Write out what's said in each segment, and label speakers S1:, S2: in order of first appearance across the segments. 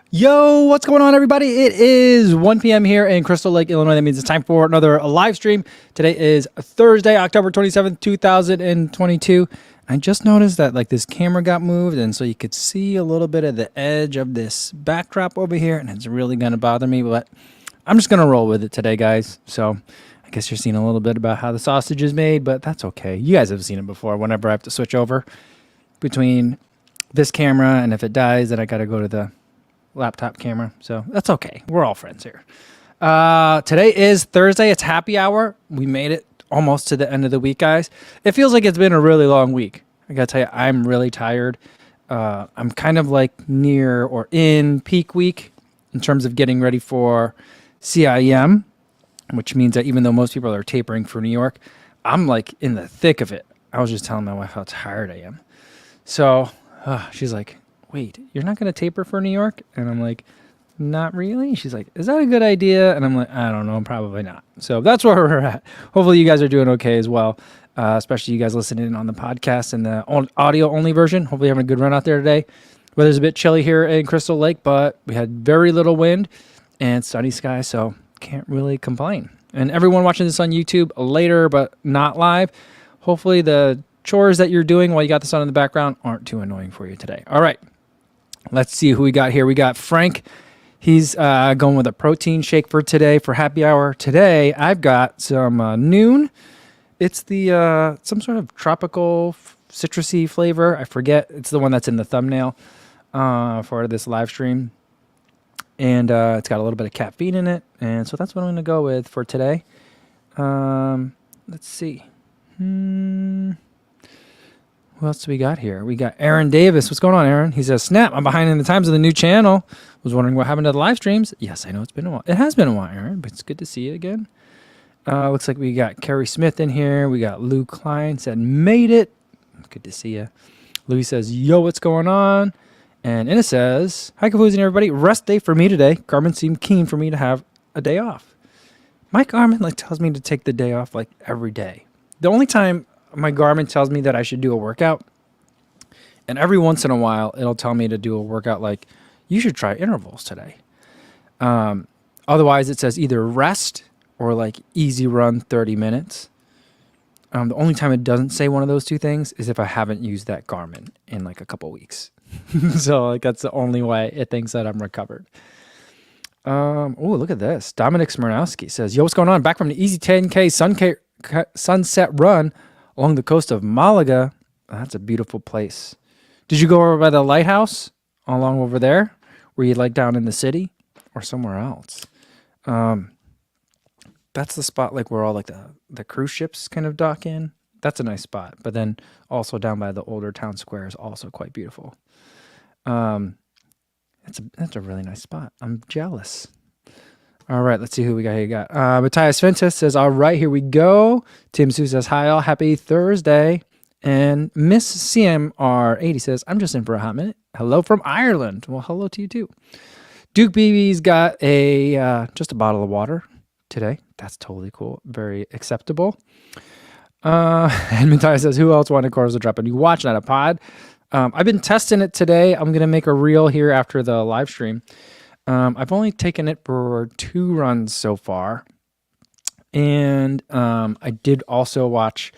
S1: Yo, what's going on, everybody? It is 1 p.m. here in Crystal Lake, Illinois. That means it's time for another live stream. Today is Thursday, October 27th, 2022. I just noticed that this camera got moved, and so you could see a little bit of the edge of this backdrop over here, and it's really going to bother me, but I'm just going to roll with it today, guys. So I guess you're seeing a little bit about how the sausage is made, but that's okay. You guys have seen it before whenever I have to switch over between this camera, and if it dies, then I got to go to the laptop camera, so that's okay. We're all friends here. Today is Thursday. It's happy hour. We made it almost to the end of the week, guys. It feels like it's been a really long week. I gotta tell you, I'm really tired. I'm kind of near or in peak week in terms of getting ready for CIM, which means that even though most people are tapering for New York, I'm in the thick of it. I was just telling my wife how tired I am. So she's like, wait, you're not going to taper for New York? And I'm like, not really. She's like, is that a good idea? And I'm like, I don't know, probably not. So that's where we're at. Hopefully you guys are doing okay as well, especially you guys listening on the podcast and the audio only version. Hopefully you're having a good run out there today. Weather's a bit chilly here in Crystal Lake, but we had very little wind and sunny skies, so can't really complain. And everyone watching this on YouTube later, but not live, hopefully the chores that you're doing while you got the sun in the background aren't too annoying for you today. All right. Let's see who we got here. We got Frank. He's going with a protein shake for today for happy hour. Today, I've got some Noon. It's the some sort of tropical citrusy flavor. I forget. It's the one that's in the thumbnail for this live stream. And it's got a little bit of caffeine in it. And so that's what I'm going to go with for today. Let's see. Who else do we got here? We got Aaron Davis. What's going on, Aaron? He says, snap, I'm behind in the times of the new channel. Was wondering what happened to the live streams. Yes, I know it's been a while. It has been a while, Aaron, but it's good to see you again. Looks like we got Kerry Smith in here. We got Lou Klein said, made it. Good to see you. Louis says, yo, what's going on? And Inna says, hi, Kafoos and everybody. Rest day for me today. Garmin seemed keen for me to have a day off. My Garmin tells me to take the day off every day. The only time my Garmin tells me that I should do a workout, and every once in a while it'll tell me to do a workout you should try intervals today. Otherwise it says either rest or easy run 30 minutes. The only time it doesn't say one of those two things is if I haven't used that Garmin in a couple weeks. So that's the only way it thinks that I'm recovered. Oh, look at this. Dominic Smirnowski says, yo, what's going on? Back from the easy 10K sunset run along the coast of Malaga. That's a beautiful place. Did you go over by the lighthouse along over there? Were you down in the city or somewhere else? That's the spot where all the cruise ships kind of dock in. That's a nice spot. But then also down by the older town square is also quite beautiful. That's a really nice spot. I'm jealous. All right, let's see who we got here. Matthias Ventus says, all right, here we go. Tim Sue says, hi, all. Happy Thursday. And Miss CMR80 says, I'm just in for a hot minute. Hello from Ireland. Well, hello to you, too. Duke BB's got just a bottle of water today. That's totally cool. Very acceptable. And Matthias says, who else wanted Coros to drop a new watch, not a pod? I've been testing it today. I'm going to make a reel here after the live stream. I've only taken it for 2 runs so far. And I did also watch,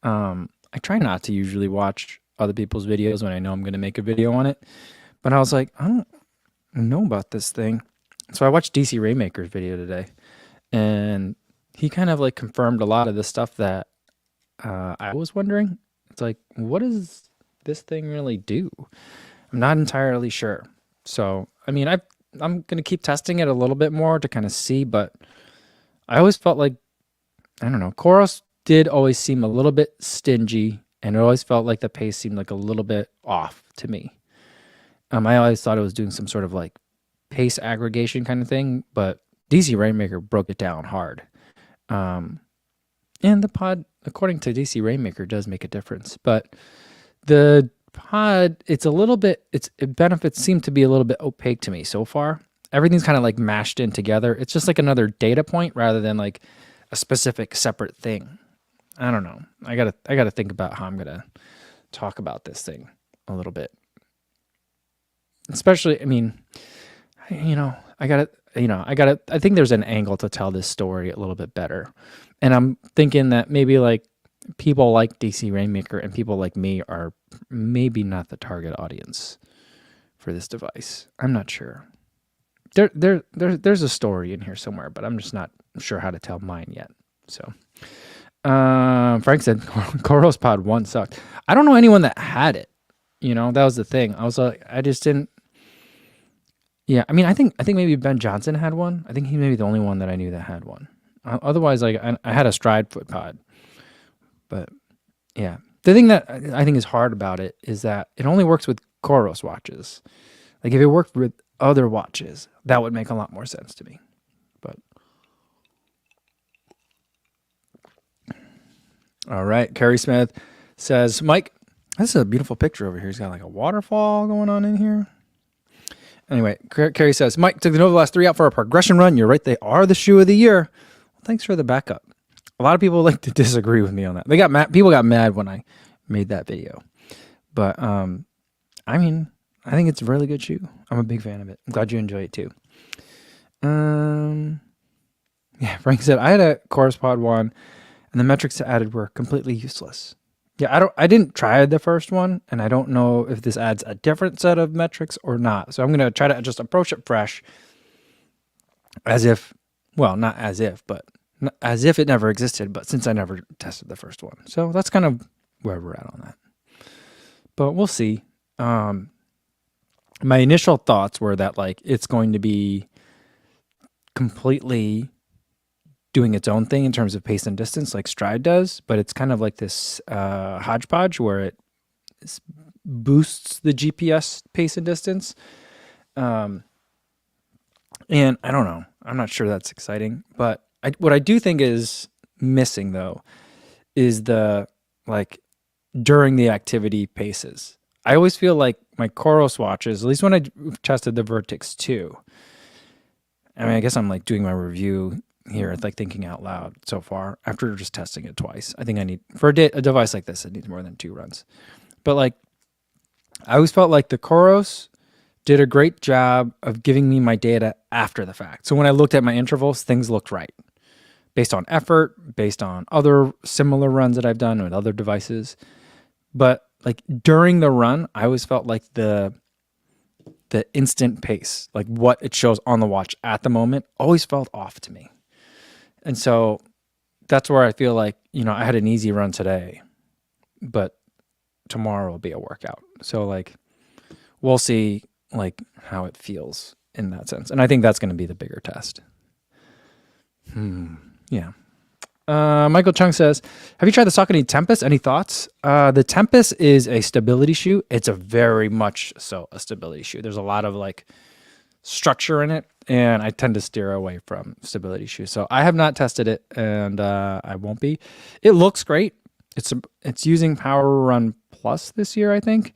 S1: I try not to usually watch other people's videos when I know I'm going to make a video on it. But I was like, I don't know about this thing. So I watched DC Rainmaker's video today. And he kind of confirmed a lot of the stuff that I was wondering. It's what does this thing really do? I'm not entirely sure. So, I mean, I'm going to keep testing it a little bit more to kind of see, but I always felt I don't know, Coros did always seem a little bit stingy, and it always felt the pace seemed a little bit off to me. I always thought it was doing some sort of pace aggregation kind of thing, but DC Rainmaker broke it down hard. And the pod, according to DC Rainmaker, does make a difference, but the pod, it's a little bit, its benefits seem to be a little bit opaque to me so far. Everything's kind of mashed in together. It's just another data point rather than a specific separate thing. I don't know. I gotta think about how I'm gonna talk about this thing a little bit. Especially, I mean, I got to, I think there's an angle to tell this story a little bit better. And I'm thinking that maybe like people like DC Rainmaker and people like me are maybe not the target audience for this device. I'm not sure. There's a story in here somewhere, but I'm just not sure how to tell mine yet. So, Frank said Coros Pod 1 sucked. I don't know anyone that had it. That was the thing. I was like, I just didn't. Yeah, I mean, I think maybe Ben Johnson had one. I think he may be the only one that I knew that had one. Otherwise, like I had a Stride Foot Pod, but yeah, the thing that I think is hard about it is that it only works with Coros watches. Like if it worked with other watches, that would make a lot more sense to me. But all right, Kerry Smith says, Mike, this is a beautiful picture over here. He's got like a waterfall going on in here. Anyway, Kerry says, Mike, took the Nova Blast 3 out for a progression run. You're right. They are the shoe of the year. Well, thanks for the backup. A lot of people like to disagree with me on that. They got mad. People got mad when I made that video. But, I mean, I think it's a really good shoe. I'm a big fan of it. I'm glad you enjoy it too. Yeah, Frank said, I had a Coros Pod 1 and the metrics added were completely useless. Yeah, I didn't try the first one, and I don't know if this adds a different set of metrics or not. So I'm going to try to just approach it fresh as if, well, not as if, but as if it never existed, but since I never tested the first one. So that's kind of where we're at on that. But we'll see. My initial thoughts were that like it's going to be completely doing its own thing in terms of pace and distance like Stride does, but it's kind of like this hodgepodge where it boosts the GPS pace and distance. And I don't know. I'm not sure that's exciting, but what I do think is missing though is the like during the activity paces. I always feel like my Coros watches, at least when I tested the Vertex 2, I mean, I guess I'm like doing my review here, like thinking out loud so far after just testing it twice. I think I need, for a device like this, it needs more than 2 runs. But like, I always felt like the Coros did a great job of giving me my data after the fact. So when I looked at my intervals, things looked right. Based on effort, based on other similar runs that I've done with other devices. But like during the run, I always felt like the instant pace, like what it shows on the watch at the moment, always felt off to me. And so that's where I feel like, I had an easy run today, but tomorrow will be a workout. So like, we'll see like how it feels in that sense. And I think that's going to be the bigger test. Yeah. Michael Chung says, have you tried the Saucony Tempest? Any thoughts? The Tempest is a stability shoe. It's a very much so a stability shoe. There's a lot of like structure in it, and I tend to steer away from stability shoes. So I have not tested it, and I won't be. It looks great. It's using Power Run Plus this year, I think.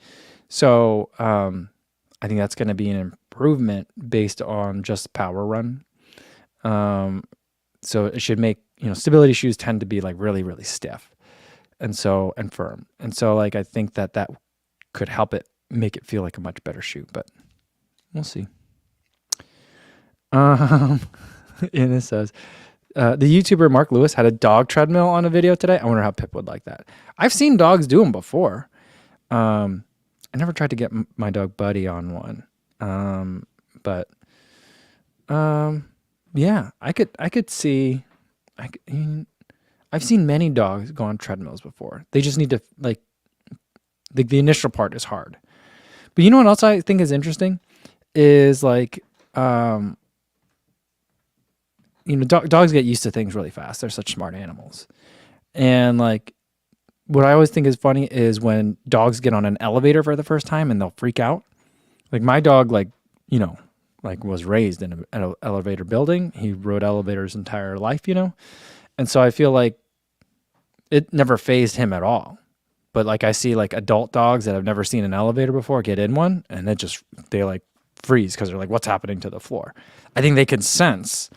S1: So I think that's going to be an improvement based on just Power Run. So it should make, stability shoes tend to be like really, really stiff and firm. And so like, I think that could help it make it feel like a much better shoe, but we'll see. And it says, the YouTuber Mark Lewis had a dog treadmill on a video today. I wonder how Pip would like that. I've seen dogs do them before. I never tried to get my dog Buddy on one. But yeah, I could see, I've seen many dogs go on treadmills before. They just need to like, the initial part is hard. But you know what else I think is interesting is like, dogs get used to things really fast. They're such smart animals. And like, what I always think is funny is when dogs get on an elevator for the first time and they'll freak out. Like my dog, was raised in an elevator building. He rode elevators his entire life, And so I feel like it never fazed him at all. But like I see like adult dogs that have never seen an elevator before get in one, and they like freeze because they're like, what's happening to the floor? I think they can sense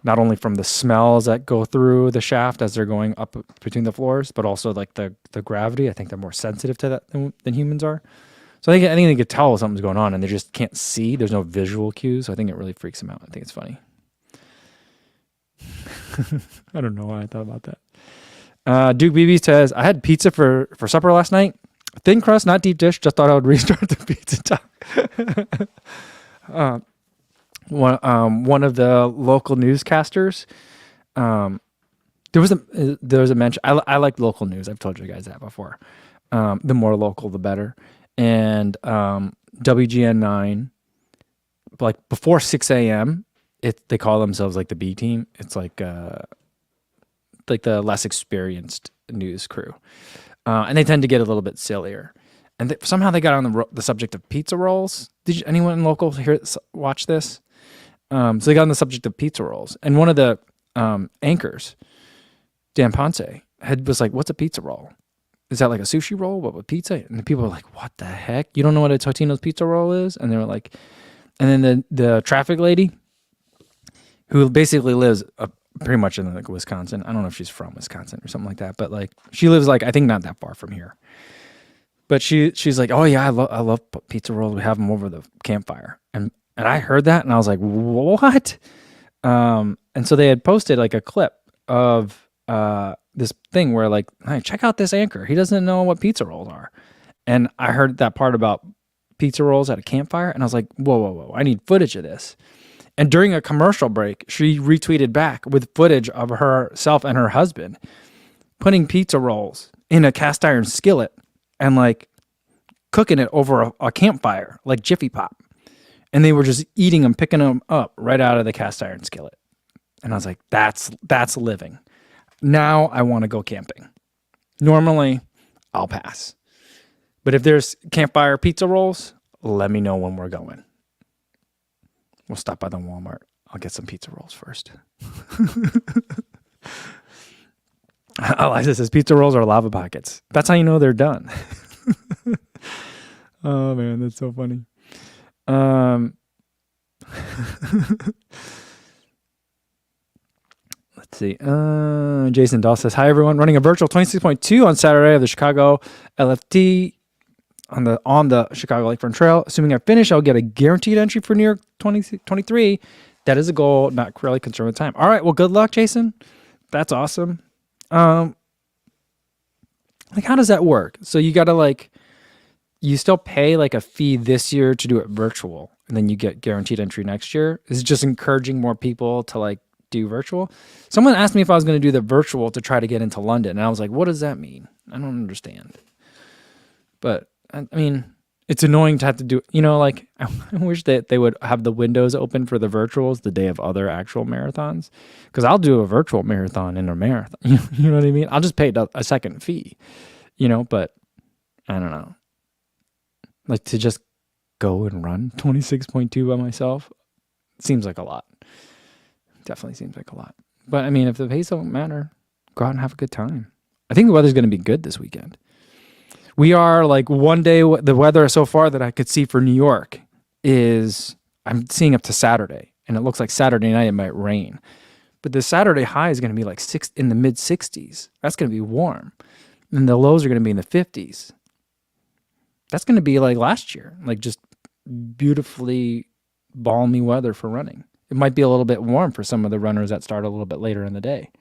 S1: not only from the smells that go through the shaft as they're going up between the floors, but also like the gravity. I think they're more sensitive to that than humans are. So So I think they could tell something's going on and they just can't see. There's no visual cues. So I think it really freaks them out. I think it's funny. I don't know why I thought about that. Duke BB says, I had pizza for supper last night. Thin crust, not deep dish. Just thought I would restart the pizza talk. One of the local newscasters, there was a mention. I like local news. I've told you guys that before. The more local, the better. And WGN9, like before 6 a.m., they call themselves like the B team. It's like the less experienced news crew, and they tend to get a little bit sillier. And somehow they got on the subject of pizza rolls. Did anyone local watch this? So they got on the subject of pizza rolls, and one of the anchors, Dan Ponce, was like, "What's a pizza roll? Is that like a sushi roll? What with pizza?" And the people were like, "What the heck? You don't know what a Totino's pizza roll is?" And they were like, and then the traffic lady, who basically lives pretty much in like Wisconsin. I don't know if she's from Wisconsin or something like that, but like she lives like I think not that far from here. But she's like, "Oh yeah, I love pizza rolls. We have them over the campfire." And I heard that and I was like, "What?" And so they had posted like a clip of this thing where like, "Hey, check out this anchor. He doesn't know what pizza rolls are." And I heard that part about pizza rolls at a campfire and I was like, whoa, I need footage of this. And during a commercial break, she retweeted back with footage of herself and her husband putting pizza rolls in a cast iron skillet and like cooking it over a campfire, like Jiffy Pop. And they were just eating them, picking them up right out of the cast iron skillet. And I was like, that's living. Now I want to go camping. Normally, I'll pass. But if there's campfire pizza rolls, let me know when we're going. We'll stop by the Walmart. I'll get some pizza rolls first. Eliza says pizza rolls are lava pockets. That's how you know they're done. Oh man, that's so funny. Let's see. Jason Dahl says, "Hi everyone, running a virtual 26.2 on Saturday of the Chicago LFT on the Chicago Lakefront Trail. Assuming I finish, I'll get a guaranteed entry for New York 2023. That is a goal. Not really concerned with time." All right. Well, good luck, Jason. That's awesome. Like, how does that work? So you got to like, you still pay like a fee this year to do it virtual, and then you get guaranteed entry next year. Is it just encouraging more people to like do virtual? Someone asked me if I was going to do the virtual to try to get into London, and I was like, what does that mean? I don't understand. But I mean, it's annoying to have to do, like I wish that they would have the windows open for the virtuals the day of other actual marathons. Because I'll do a virtual marathon in a marathon. You know what I mean? I'll just pay a second fee, but I don't know. Like to just go and run 26.2 by myself seems like a lot. Definitely seems like a lot. But I mean, if the pace don't matter, go out and have a good time. I think the weather's going to be good this weekend. We are like one day, the weather so far that I could see for New York is I'm seeing up to Saturday, and it looks like Saturday night it might rain. But the Saturday high is going to be like in the mid 60s. That's going to be warm. And the lows are going to be in the 50s. That's going to be like last year, like just beautifully balmy weather for running. It might be a little bit warm for some of the runners that start a little bit later in the day.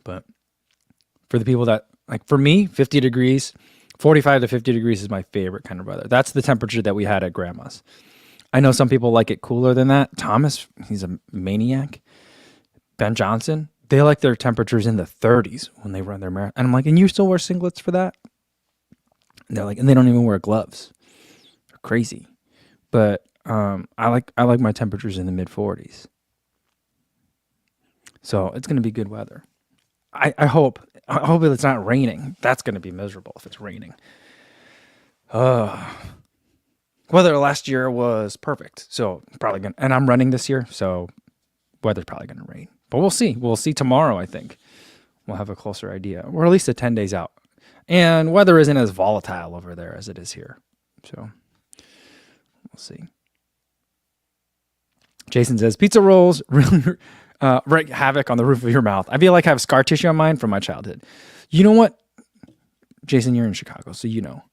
S1: But for the people that, like for me, 50 degrees, 45 to 50 degrees is my favorite kind of weather. That's the temperature that we had at Grandma's. I know some people like it cooler than that. Thomas, he's a maniac. Ben Johnson, they like their temperatures in the 30s when they run their marathon. And I'm like, and you still wear singlets for that? And they're like, and they don't even wear gloves. They're crazy. But I like my temperatures in the mid 40s. So it's going to be good weather. I hope it's not raining. That's going to be miserable if it's raining. Weather last year was perfect. So probably going to, and I'm running this year. So weather's probably going to rain. But we'll see. We'll see tomorrow, I think. We'll have a closer idea. We're at least 10 days out. And weather isn't as volatile over there as it is here. So we'll see. Jason says, pizza rolls really wreak havoc on the roof of your mouth. I feel like I have scar tissue on mine from my childhood. You know what? Jason, you're in Chicago, so you know.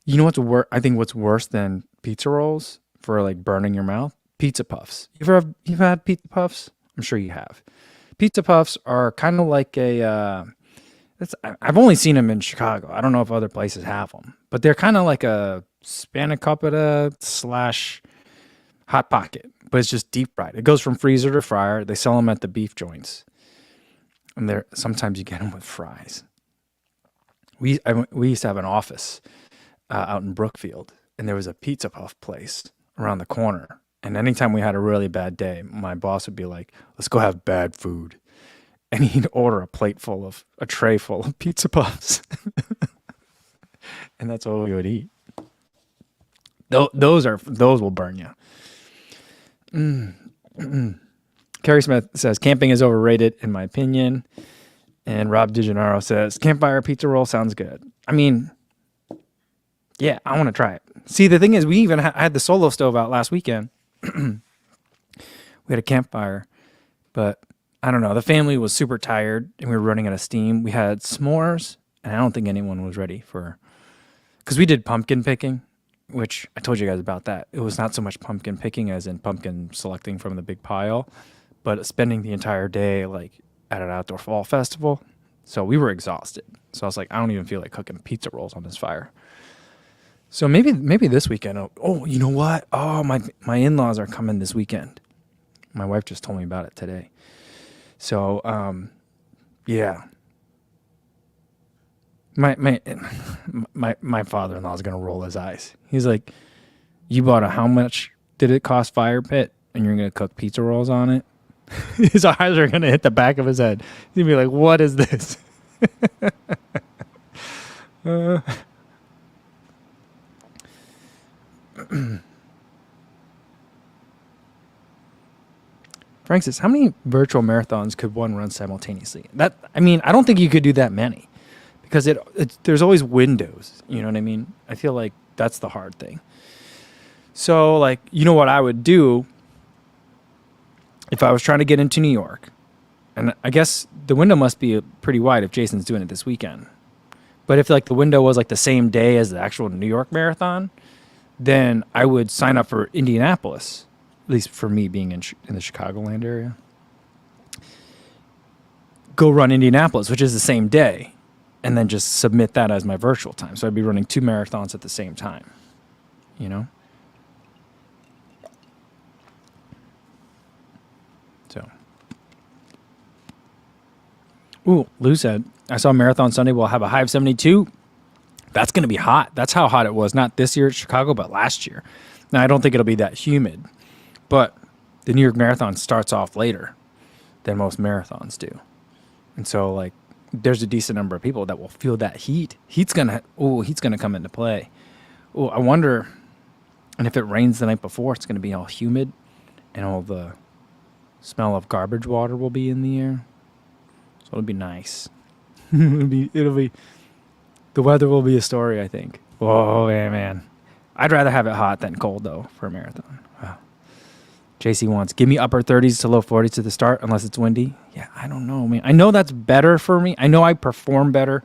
S1: You know what's worse? I think what's worse than pizza rolls for like burning your mouth? Pizza puffs. You've had pizza puffs? I'm sure you have. Pizza puffs are kind of like I've only seen them in Chicago. I don't know if other places have them, but they're kind of like a spanakopita / hot pocket, but it's just deep fried. It goes from freezer to fryer. They sell them at the beef joints, and sometimes you get them with fries. We used to have an office out in Brookfield, and there was a pizza puff place around the corner. And anytime we had a really bad day, my boss would be like, "Let's go have bad food," and he'd order a tray full of pizza puffs, and that's all we would eat. Those will burn you. Carrie Smith says camping is overrated in my opinion, and Rob DiGennaro says campfire pizza roll sounds good. I mean, yeah, I want to try it. See, the thing is, we even had the solo stove out last weekend. We had a campfire, but I don't know. The family was super tired, and we were running out of steam. We had s'mores, and I don't think anyone was ready because we did pumpkin picking, which I told you guys about that. It was not so much pumpkin picking as in pumpkin selecting from the big pile, but spending the entire day like at an outdoor fall festival. So we were exhausted. So I was like, I don't even feel like cooking pizza rolls on this fire. So maybe this weekend. Oh, you know what? Oh, my in-laws are coming this weekend. My wife just told me about it today. So, yeah. My father-in-law is gonna roll his eyes. He's like, "You bought how much did it cost fire pit, and you're gonna cook pizza rolls on it?" His eyes are gonna hit the back of his head. He's gonna be like, "What is this?" Frank says, how many virtual marathons could one run simultaneously? I don't think you could do that many because there's always windows. You know what I mean? I feel like that's the hard thing. So, like, you know what I would do if I was trying to get into New York? And I guess the window must be pretty wide if Jason's doing it this weekend. But if, like, the window was, like, the same day as the actual New York marathon, then I would sign up for Indianapolis, at least for me being in the Chicagoland area. Go run Indianapolis, which is the same day, and then just submit that as my virtual time. So I'd be running 2 marathons at the same time, you know? So. Ooh, Lou said, I saw Marathon Sunday will have a high of 72. That's going to be hot. That's how hot it was, not this year at Chicago, but last year. Now, I don't think it'll be that humid, but the New York Marathon starts off later than most marathons do. And so, like, there's a decent number of people that will feel that heat. Heat's going to come into play. Oh, I wonder, and if it rains the night before, it's going to be all humid and all the smell of garbage water will be in the air. So it'll be nice. it'll be the weather will be a story, I think. Oh, yeah, man. I'd rather have it hot than cold, though, for a marathon. Wow. JC wants, give me upper 30s to low 40s to the start, unless it's windy. Yeah, I don't know, man. I know that's better for me. I know I perform better.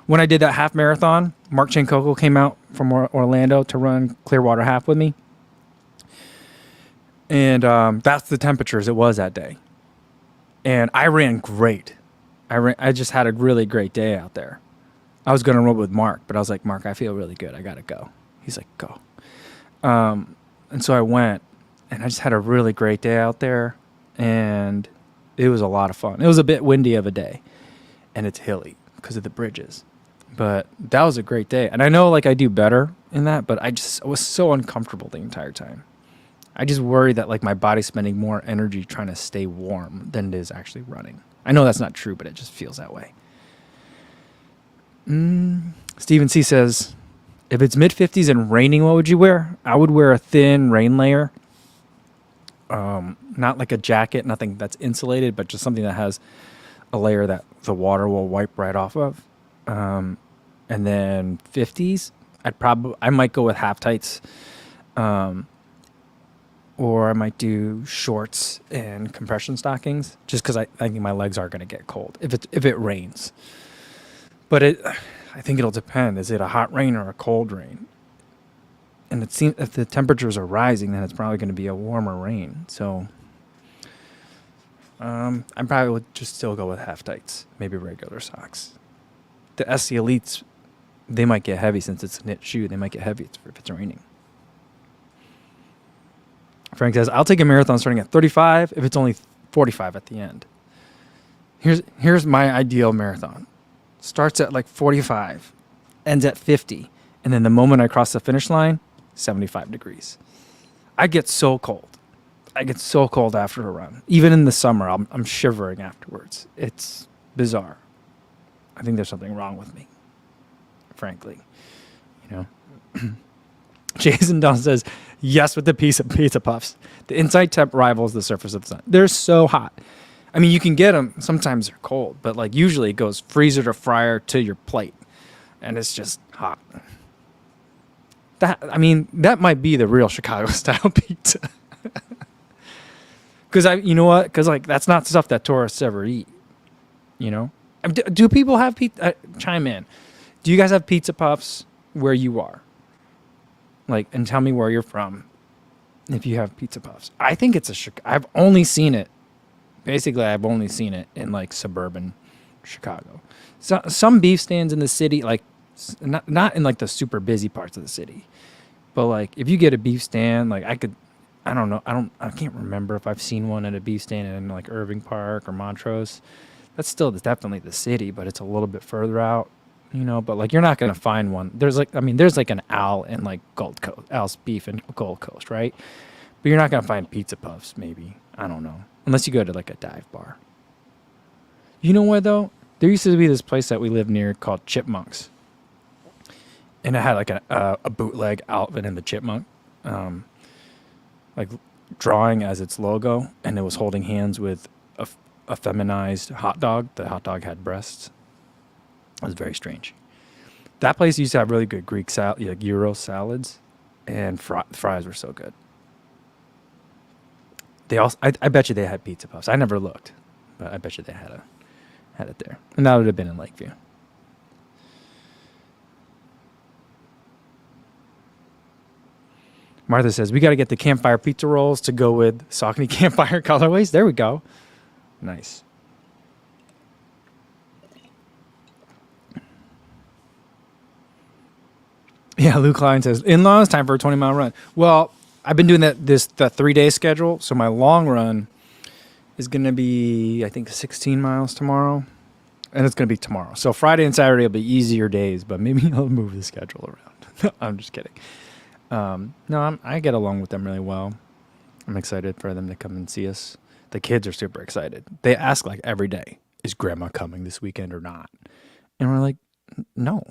S1: When I did that half marathon, Mark Chankoko came out from Orlando to run Clearwater half with me. And that's the temperatures it was that day. And I ran great. I just had a really great day out there. I was going to run with Mark, but I was like, Mark, I feel really good. I got to go. He's like, go. And so I went, and I just had a really great day out there, and it was a lot of fun. It was a bit windy of a day, and it's hilly because of the bridges. But that was a great day. And I know, like, I do better in that, but I was so uncomfortable the entire time. I just worry that, like, my body's spending more energy trying to stay warm than it is actually running. I know that's not true, but it just feels that way. Stephen C. says, if it's mid-50s and raining, what would you wear? I would wear a thin rain layer. Not like a jacket, nothing that's insulated, but just something that has a layer that the water will wipe right off of. And then 50s, I might go with half tights. Or I might do shorts and compression stockings, just because I think my legs are going to get cold if it rains. But I think it'll depend. Is it a hot rain or a cold rain? And it seems if the temperatures are rising, then it's probably going to be a warmer rain. So I probably would just still go with half tights, maybe regular socks. The SC Elites, they might get heavy since it's a knit shoe. They might get heavy if it's raining. Frank says, I'll take a marathon starting at 35 if it's only 45 at the end. Here's my ideal marathon. Starts at like 45, ends at 50, and then the moment I cross the finish line, 75 degrees. I get so cold. I get so cold after a run. Even in the summer, I'm shivering afterwards. It's bizarre. I think there's something wrong with me, frankly. You know. Jason Dunn says, yes, with the pizza puffs. The inside temp rivals the surface of the sun. They're so hot. I mean, you can get them. Sometimes they're cold, but like usually it goes freezer to fryer to your plate, and it's just hot. That might be the real Chicago style pizza. Because you know what? Because like that's not stuff that tourists ever eat. You know, do people have pizza? Chime in. Do you guys have pizza puffs where you are? Like, and tell me where you're from. If you have pizza puffs, I think it's I've only seen it. Basically, I've only seen it in like suburban Chicago. So some beef stands in the city, like not in like the super busy parts of the city, but like if you get a beef stand, like I don't know, I can't remember if I've seen one at a beef stand in like Irving Park or Montrose. That's definitely the city, but it's a little bit further out, you know. But like you're not gonna find one. There's like an Al in like Gold Coast, Al's Beef in Gold Coast, right? But you're not gonna find pizza puffs, maybe. I don't know. Unless you go to like a dive bar. You know what though? There used to be this place that we lived near called Chipmunks. And it had like a bootleg outfit in the chipmunk. Like drawing as its logo. And it was holding hands with a feminized hot dog. The hot dog had breasts. It was very strange. That place used to have really good Greek salad, like gyro salads. And fries were so good. They also, I bet you they had pizza puffs. I never looked, but I bet you they had it there. And that would have been in Lakeview. Martha says, we got to get the Campfire pizza rolls to go with Saucony Campfire colorways. There we go. Nice. Yeah, Luke Klein says, in-laws, time for a 20-mile run. Well, I've been doing the 3-day schedule. So my long run is going to be, I think, 16 miles tomorrow. And it's going to be tomorrow. So Friday and Saturday will be easier days, but maybe I'll move the schedule around. I'm just kidding. No, I get along with them really well. I'm excited for them to come and see us. The kids are super excited. They ask like every day, is Grandma coming this weekend or not? And we're like, no.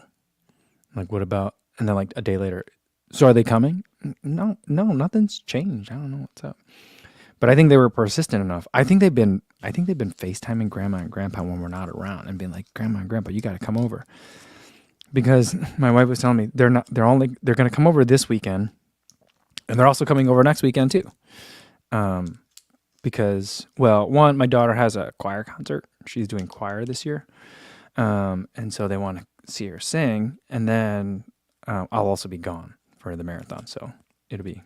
S1: Like, what about, and then like a day later, so are they coming? No, nothing's changed. I don't know what's up. But I think they were persistent enough. I think they've been FaceTiming Grandma and Grandpa when we're not around and being like, Grandma and Grandpa, you got to come over. Because my wife was telling me they're going to come over this weekend, and they're also coming over next weekend too. Because, well, one, my daughter has a choir concert. She's doing choir this year. And so they want to see her sing, and then I'll also be gone for the marathon, so I think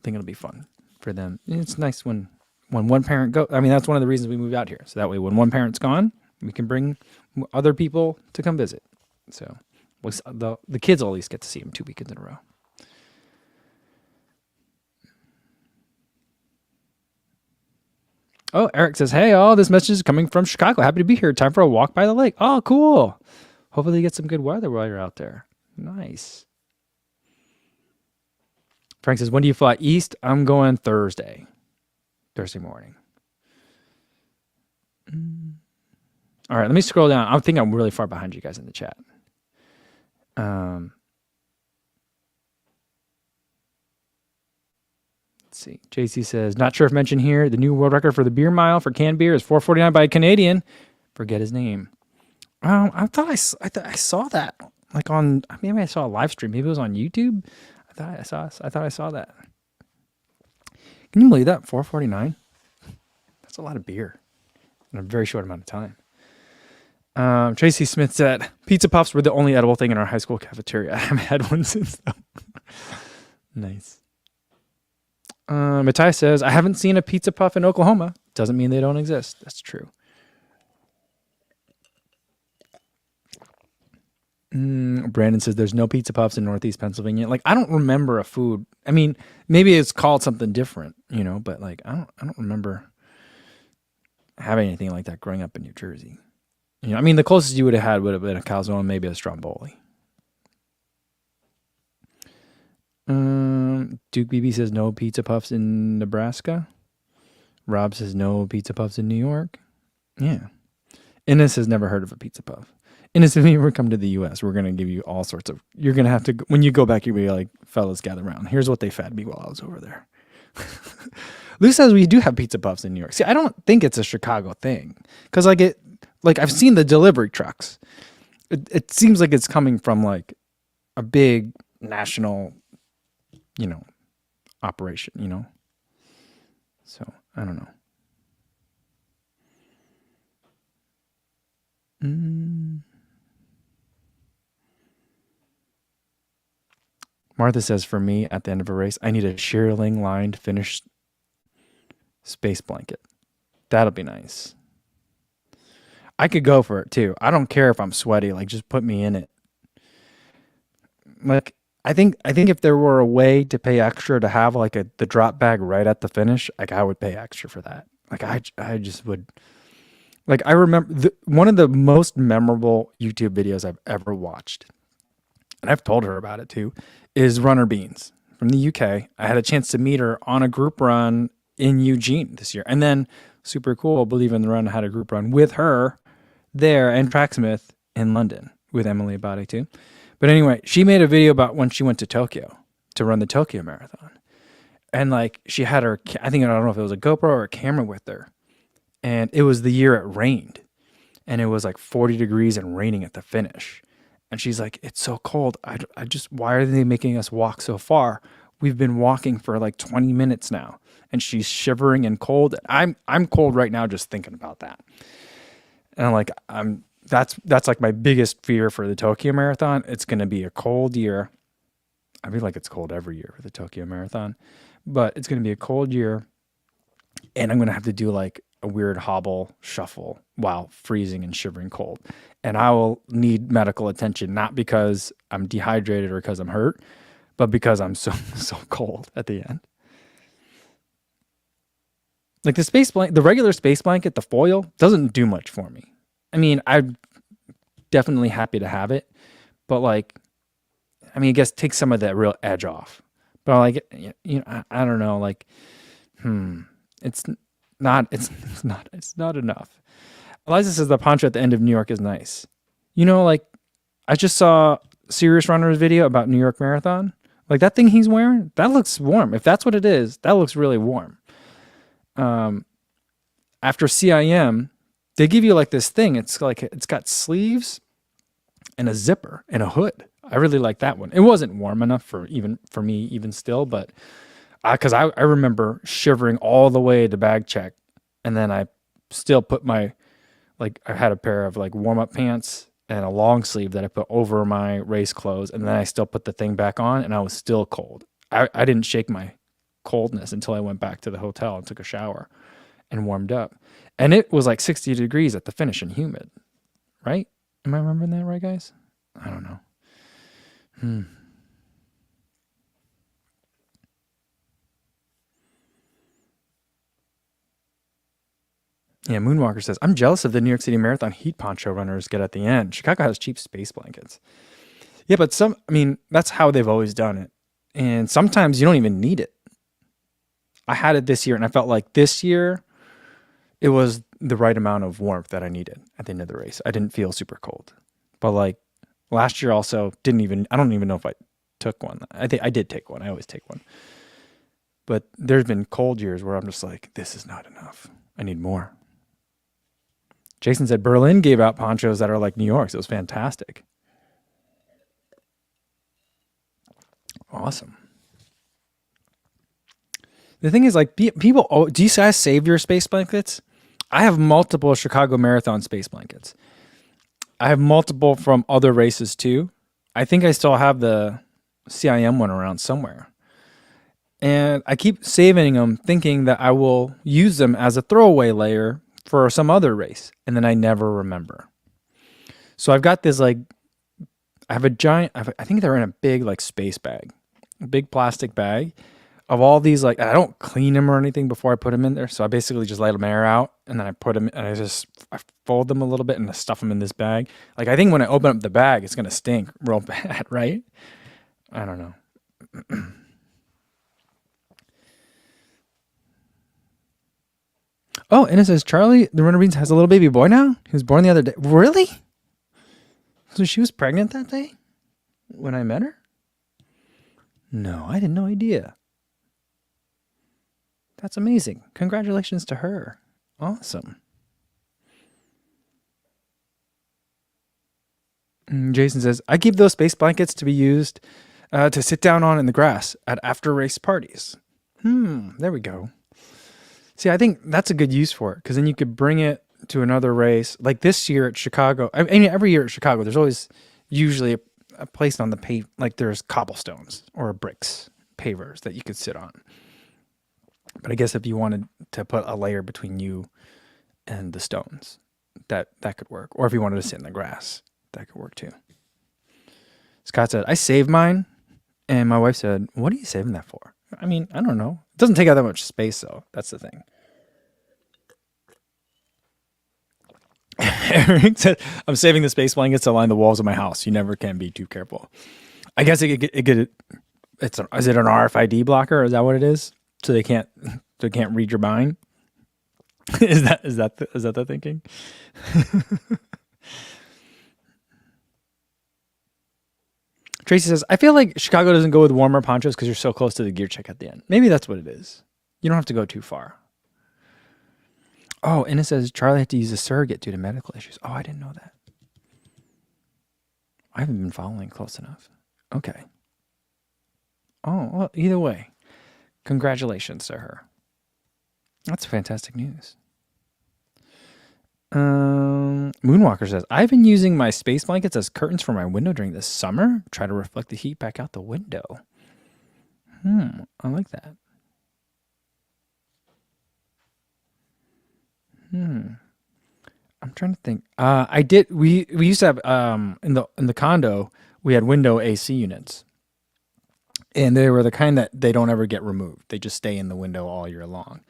S1: it'll be fun for them. It's nice when one parent goes. I mean, that's one of the reasons we moved out here, so that way when one parent's gone, we can bring other people to come visit. So the kids will at least get to see them 2 weekends in a row. Oh, Eric says, hey, all this message is coming from Chicago. Happy to be here. Time for a walk by the lake. Oh, cool. Hopefully you get some good weather while you're out there. Nice. Frank says, when do you fly east? I'm going Thursday morning. All right, let me scroll down. I think I'm really far behind you guys in the chat. Let's see. JC says, not sure if mentioned here, the new world record for the beer mile for canned beer is 4:49 by a Canadian. Forget his name. I thought I saw that. Like on, maybe I saw a live stream. Maybe it was on YouTube. I thought I saw that. Can you believe that? 4:49. That's a lot of beer in a very short amount of time. Tracy Smith said, pizza puffs were the only edible thing in our high school cafeteria. I haven't had one since though. Nice. Matthias says, I haven't seen a pizza puff in Oklahoma. Doesn't mean they don't exist. That's true. Brandon says there's no pizza puffs in Northeast Pennsylvania. Like, I don't remember a food. I mean, maybe it's called something different, but like I don't remember having anything like that growing up in New Jersey. I mean, the closest you would have had would have been a calzone, maybe a stromboli. Duke BB says no pizza puffs in Nebraska. Rob says no pizza puffs in New York. Yeah. Innes has never heard of a pizza puff. Innes, if you ever come to the U.S., we're going to give you all sorts of... You're going to have to... When you go back, you'll be like, fellas, gather around. Here's what they fed me while I was over there. Lou says we do have pizza puffs in New York. See, I don't think it's a Chicago thing. Because, I've seen the delivery trucks. It seems like it's coming from, like, a big national, operation, So, I don't know. Martha says, for me, at the end of a race, I need a shearling lined finished space blanket. That'll be nice. I could go for it too. I don't care if I'm sweaty. Like, just put me in it. Like, I think if there were a way to pay extra to have like the drop bag right at the finish, like I would pay extra for that. Like I just would. Like, I remember one of the most memorable YouTube videos I've ever watched, and I've told her about it too, is Runner Beans from the UK. I had a chance to meet her on a group run in Eugene this year. And then, super cool, Believe in the Run had a group run with her there and Tracksmith in London with Emily Abadi too. But anyway, she made a video about when she went to Tokyo to run the Tokyo Marathon. And like, she had her, I don't know if it was a GoPro or a camera with her. And it was the year it rained. And it was like 40 degrees and raining at the finish. And she's like, it's so cold. I just, why are they making us walk so far? We've been walking for like 20 minutes now. And she's shivering and cold. I'm cold right now just thinking about that. And I'm like, that's like my biggest fear for the Tokyo Marathon. It's going to be a cold year. I feel like it's cold every year for the Tokyo Marathon. But it's going to be a cold year. And I'm going to have to do like a weird hobble shuffle while freezing and shivering cold. And I will need medical attention, not because I'm dehydrated or because I'm hurt, but because I'm so cold at the end. Like the regular space blanket, the foil, doesn't do much for me. I mean, I'm definitely happy to have it, but like, I mean, I guess take some of that real edge off. But like, I don't know, like, it's not enough. Eliza says the poncho at the end of New York is nice. Like, I just saw Serious Runner's video about New York Marathon. Like, that thing he's wearing, that looks warm. If that's what it is, that looks really warm. After CIM, they give you like this thing. It's like, it's got sleeves and a zipper and a hood. I really like that one. It wasn't warm enough for me even still, but because I remember shivering all the way to bag check, and then I still put I had a pair of like warm up pants and a long sleeve that I put over my race clothes, and then I still put the thing back on, and I was still cold. I didn't shake my coldness until I went back to the hotel and took a shower and warmed up. And it was like 60 degrees at the finish and humid, right? Am I remembering that right, guys? I don't know. Yeah, Moonwalker says, I'm jealous of the New York City Marathon heat poncho runners get at the end. Chicago has cheap space blankets. Yeah, but that's how they've always done it. And sometimes you don't even need it. I had it this year, and I felt like this year it was the right amount of warmth that I needed at the end of the race. I didn't feel super cold. But like last year also I don't even know if I took one. I think I did take one. I always take one. But there's been cold years where I'm just like, this is not enough. I need more. Jason said Berlin gave out ponchos that are like New York's. It was fantastic. Awesome. The thing is, like, people, do you guys save your space blankets? I have multiple Chicago Marathon space blankets. I have multiple from other races too. I think I still have the CIM one around somewhere. And I keep saving them thinking that I will use them as a throwaway layer for some other race. And then I never remember. So I've got this like, I have a giant, I think they're in a big like space bag, a big plastic bag of all these like, I don't clean them or anything before I put them in there. So I basically just let them air out and then I put them and I fold them a little bit and I stuff them in this bag. Like I think when I open up the bag, it's going to stink real bad, right? I don't know. Oh, and it says Charlie, the Runner Beans, has a little baby boy now. He was born the other day. Really? So she was pregnant that day when I met her? No, I had no idea. That's amazing. Congratulations to her. Awesome. Jason says, I keep those space blankets to be used to sit down on in the grass at after race parties. There we go. See, I think that's a good use for it because then you could bring it to another race. Like this year at Chicago, I mean, every year at Chicago, there's always usually a place on the pave, like there's cobblestones or bricks, pavers that you could sit on. But I guess if you wanted to put a layer between you and the stones, that could work. Or if you wanted to sit in the grass, that could work too. Scott said, I saved mine. And my wife said, what are you saving that for? I mean, I don't know. It doesn't take out that much space, though. That's the thing. Eric said, I'm saving the space blankets to line the walls of my house. You never can be too careful. I guess is it an RFID blocker? Is that what it is? So they can't read your mind? Is that the thinking? Tracy says, I feel like Chicago doesn't go with warmer ponchos because you're so close to the gear check at the end. Maybe that's what it is. You don't have to go too far. Oh, and it says Charlie had to use a surrogate due to medical issues. Oh, I didn't know that. I haven't been following close enough. Okay. Oh, well, either way, congratulations to her. That's fantastic news. Moonwalker says, I've been using my space blankets as curtains for my window during the summer. Try to reflect the heat back out the window. I like that. I'm trying to think. I did. We used to have in the condo we had window AC units, and they were the kind that they don't ever get removed. They just stay in the window all year long,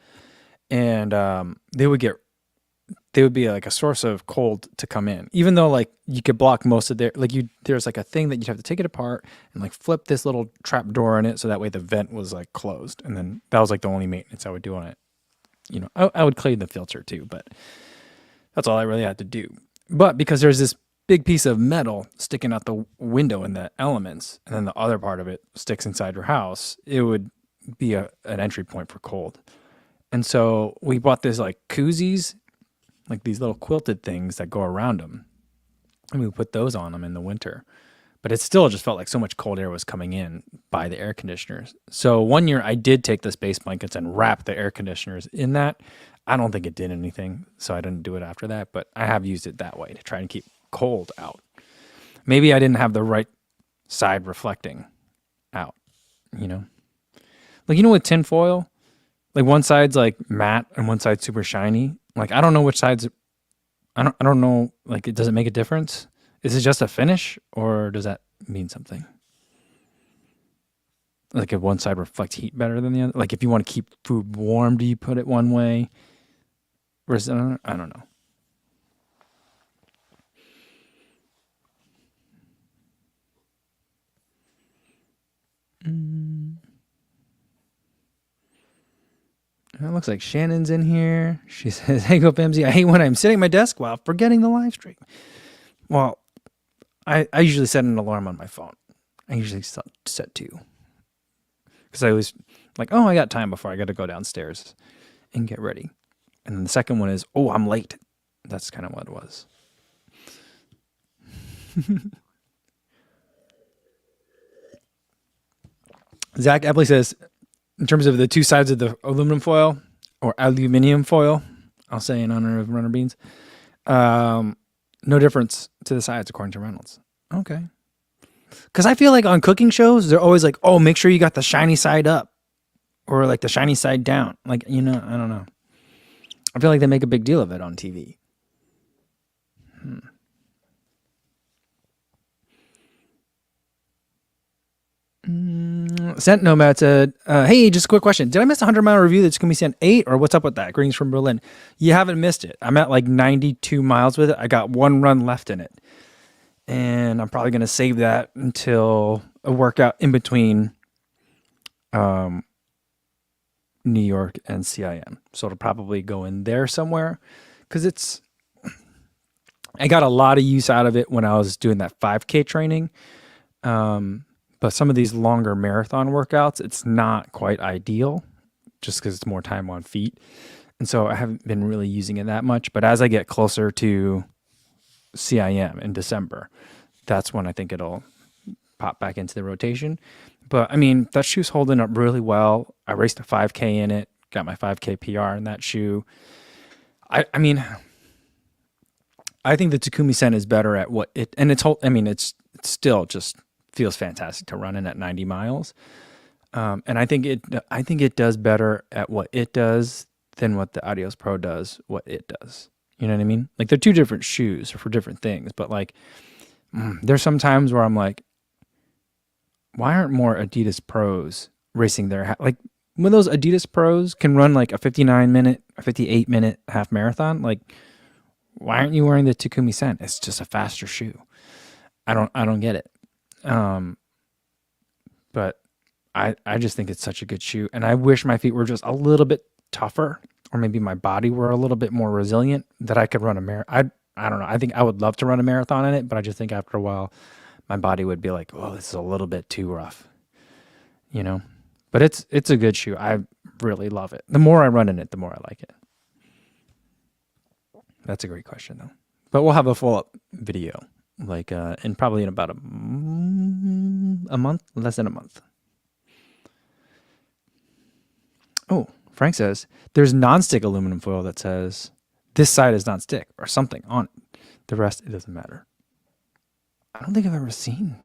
S1: and they would be like a source of cold to come in, even though like you could block most of there's like a thing that you'd have to take it apart and like flip this little trap door in it so that way the vent was like closed, and then that was like the only maintenance I would do on it. You know, I would clean the filter too, but that's all I really had to do. But because there's this big piece of metal sticking out the window in the elements, and then the other part of it sticks inside your house, it would be an entry point for cold. And so we bought this like koozies, like these little quilted things that go around them, and we put those on them in the winter. But it still just felt like so much cold air was coming in by the air conditioners. So one year I did take the space blankets and wrap the air conditioners in that. I don't think it did anything, so I didn't do it after that. But I have used it that way to try and keep cold out. Maybe I didn't have the right side reflecting out, you know? Like, you know, with tin foil, like one side's like matte and one side's super shiny. Like, I don't know which side's, I don't know, like, does it make a difference? Is it just a finish, or does that mean something? Like if one side reflects heat better than the other? Like if you want to keep food warm, do you put it one way? Or is it another? I don't know. It looks like Shannon's in here. She says, hey, go Bamsy. I hate when I'm sitting at my desk while forgetting the live stream. Well, I usually set an alarm on my phone. I usually set 2. Because I was like, oh, I got time before I got to go downstairs and get ready. And then the second one is, oh, I'm late. That's kind of what it was. Zach Epley says, in terms of the two sides of the aluminum foil, or aluminium foil, I'll say in honor of Runner Beans, No difference to the sides, according to Reynolds. Okay. Because I feel like on cooking shows, they're always like, oh, make sure you got the shiny side up or like the shiny side down. Like, I don't know. I feel like they make a big deal of it on TV. Sent Nomad said, hey, just a quick question. Did I miss a 100-mile review that's going to be sent 8, or what's up with that? Greetings from Berlin. You haven't missed it. I'm at like 92 miles with it. I got 1 run left in it. And I'm probably going to save that until a workout in between New York and CIM. So it'll probably go in there somewhere because I got a lot of use out of it when I was doing that 5K training. But some of these longer marathon workouts, it's not quite ideal just because it's more time on feet. And so I haven't been really using it that much. But as I get closer to CIM in December, that's when I think it'll pop back into the rotation. But I mean, that shoe's holding up really well. I raced a 5K in it, got my 5K PR in that shoe. I mean, I think the Takumi Sen is better at what it, and it's still just feels fantastic to run in at 90 miles. And I think it does better at what it does than what the Adios Pro does, what it does. You know what I mean? Like they're two different shoes for different things, but like there's some times where I'm like, why aren't more Adidas Pros racing their, like when those Adidas Pros can run like a 59-minute, a 58-minute half marathon, like why aren't you wearing the Takumi Sen? It's just a faster shoe. I don't get it. But I just think it's such a good shoe, and I wish my feet were just a little bit tougher, or maybe my body were a little bit more resilient that I could run a marathon. I don't know. I think I would love to run a marathon in it, but I just think after a while, my body would be like, oh, this is a little bit too rough, But it's a good shoe. I really love it. The more I run in it, the more I like it. That's a great question, though. But we'll have a full-up video, like probably in about a month, less than a month. Oh, Frank says, there's non-stick aluminum foil that says, this side is non-stick, or something on it. The rest, it doesn't matter. I don't think I've ever seen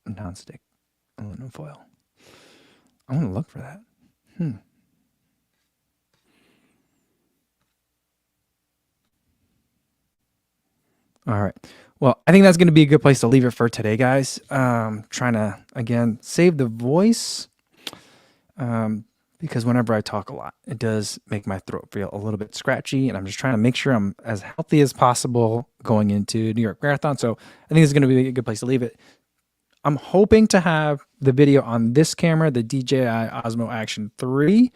S1: a non-stick aluminum foil. I want to look for that. All right. Well, I think that's going to be a good place to leave it for today, guys. Trying to, again, save the voice because whenever I talk a lot, it does make my throat feel a little bit scratchy, and I'm just trying to make sure I'm as healthy as possible going into New York Marathon. So I think it's going to be a good place to leave it. I'm hoping to have the video on this camera, the DJI Osmo Action 3.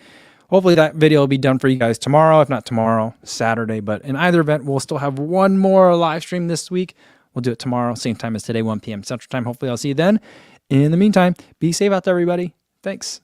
S1: Hopefully that video will be done for you guys tomorrow, if not tomorrow, Saturday. But in either event, we'll still have one more live stream this week. We'll do it tomorrow, same time as today, 1 p.m. Central Time. Hopefully I'll see you then. In the meantime, be safe out there, everybody. Thanks.